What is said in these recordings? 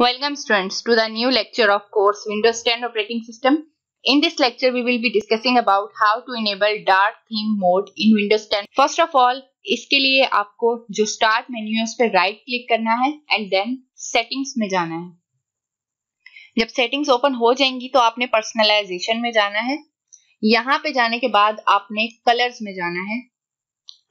Welcome students to the new lecture of course Windows 10 operating system. In this lecture we will be discussing about how to enable dark theme mode in Windows 10. First of all, इसके लिए आपको जो start menu है उस पर right click करना है and then settings में जाना है. जब सेटिंग्स ओपन हो जाएंगी तो आपने पर्सनलाइजेशन में जाना है. यहाँ पे जाने के बाद आपने कलर्स में जाना है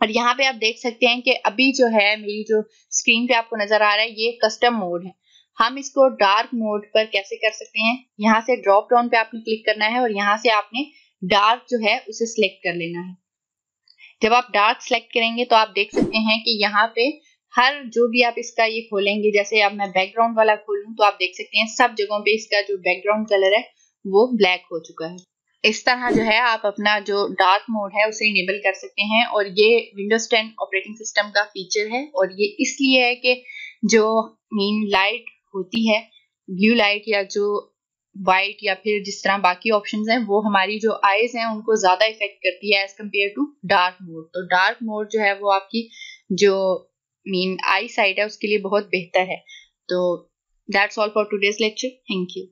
और यहाँ पे आप देख सकते हैं कि अभी जो है मेरी जो स्क्रीन पे आपको नजर आ रहा है ये कस्टम मोड है. हम इसको डार्क मोड पर कैसे कर सकते हैं, यहाँ से ड्रॉप डाउन पे आपने क्लिक करना है और यहाँ से आपने डार्क जो है उसे सिलेक्ट कर लेना है. जब आप डार्क सिलेक्ट करेंगे तो आप देख सकते हैं कि यहाँ पे हर जो भी आप इसका ये खोलेंगे, जैसे अब मैं बैकग्राउंड वाला खोलूं तो आप देख सकते हैं सब जगहों पे इसका जो बैकग्राउंड कलर है वो ब्लैक हो चुका है. इस तरह जो है आप अपना जो डार्क मोड है उसे इनेबल कर सकते हैं और ये विंडोज 10 ऑपरेटिंग सिस्टम का फीचर है. और ये इसलिए है कि जो मेन लाइट होती है, ब्लू लाइट या जो वाइट या फिर जिस तरह बाकी ऑप्शंस हैं, वो हमारी जो आईज हैं उनको ज्यादा इफेक्ट करती है as compare to dark mode. तो डार्क मोड जो है वो आपकी जो मेन आई साइट है उसके लिए बहुत बेहतर है. तो that's all for today's lecture. Thank you.